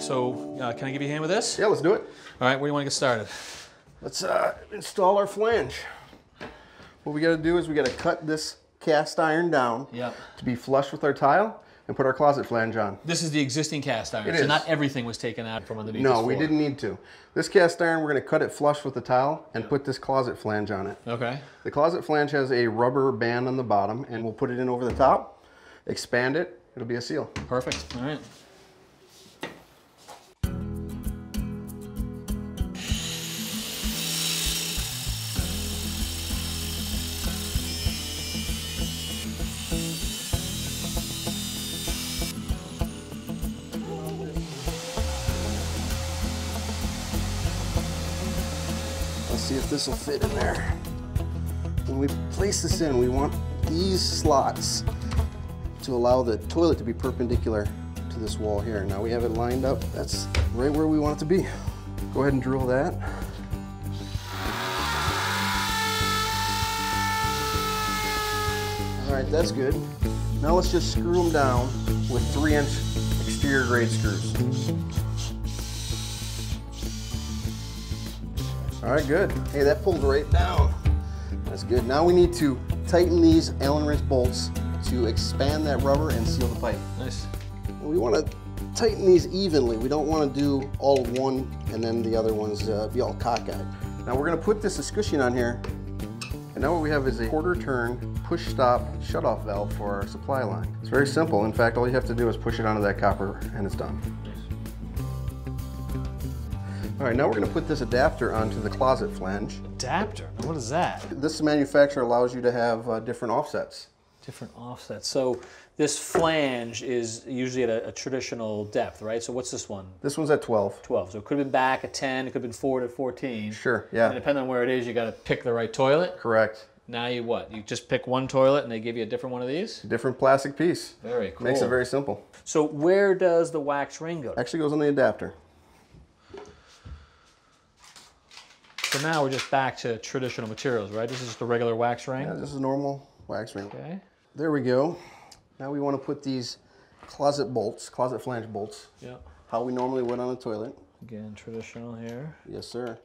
So can I give you a hand with this? Yeah, let's do it. All right, where do you want to get started? Let's install our flange. What we got to do is we got to cut this cast iron down to be flush with our tile and put our closet flange on. This is the existing cast iron, It so is. not everything was taken out from underneath No, this floor. we didn't need to. This cast iron, we're going to cut it flush with the tile and put this closet flange on it. Okay. The closet flange has a rubber band on the bottom, and we'll put it in over the top, expand it, it'll be a seal. Perfect. All right. Let's see if this will fit in there. When we place this in, we want these slots to allow the toilet to be perpendicular to this wall here. Now we have it lined up. That's right where we want it to be. Go ahead and drill that. All right, that's good. Now let's just screw them down with 3-inch exterior grade screws. All right, good. Hey, that pulled right down. That's good. Now we need to tighten these Allen wrench bolts to expand that rubber and seal the pipe. Nice. We want to tighten these evenly. We don't want to do all of one and then the other ones be all cockeyed. Now we're going to put this escutcheon on here, and now what we have is a quarter turn push stop shutoff valve for our supply line. It's very simple. In fact, all you have to do is push it onto that copper and it's done. All right, now we're going to put this adapter onto the closet flange. Adapter? Now what is that? This manufacturer allows you to have different offsets. Different offsets. So this flange is usually at a traditional depth, right? So what's this one? This one's at 12. 12. So it could have been back at 10, it could have been forward at 14. Sure, yeah. And depending on where it is, you got to pick the right toilet. Correct. Now you what? You just pick one toilet and they give you a different one of these? Different plastic piece. Very cool. Makes it very simple. So where does the wax ring go? Actually goes on the adapter. So now we're just back to traditional materials, right? This is just a regular wax ring? Yeah, this is a normal wax ring. Okay. There we go. Now we want to put these closet bolts, closet flange bolts, how we normally would on a toilet. Again, traditional here. Yes, sir.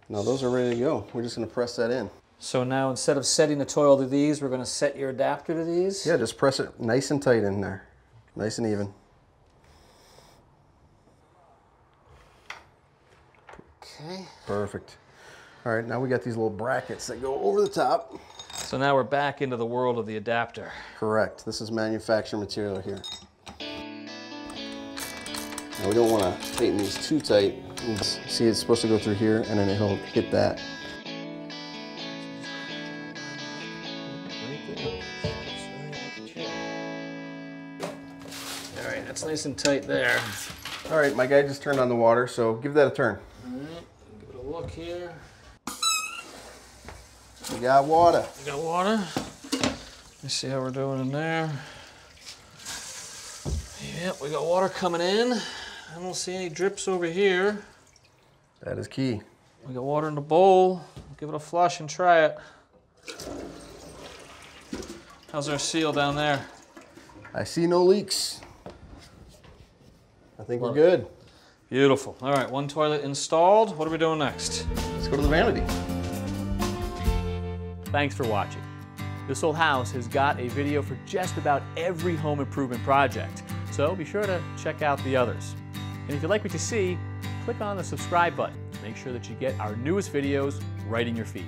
Now those are ready to go. We're just going to press that in. So now instead of setting the toilet to these, we're going to set your adapter to these? Yeah, just press it nice and tight in there. Nice and even. Okay. Perfect. All right, now we got these little brackets that go over the top. So now we're back into the world of the adapter. Correct. This is manufactured material here. Now we don't want to tighten these too tight. See, it's supposed to go through here and then it'll hit that. All right, that's nice and tight there. All right, my guy just turned on the water, so give that a turn. All right, give it a look here. We got water. We got water. Let's see how we're doing in there. Yep, we got water coming in. I don't see any drips over here. That is key. We got water in the bowl. Give it a flush and try it. How's our seal down there? I see no leaks. I think we're good. Beautiful. All right, one toilet installed. What are we doing next? Let's go to the vanity. Thanks for watching. This Old House has got a video for just about every home improvement project, so be sure to check out the others. And if you like what you see, click on the subscribe button to make sure that you get our newest videos right in your feed.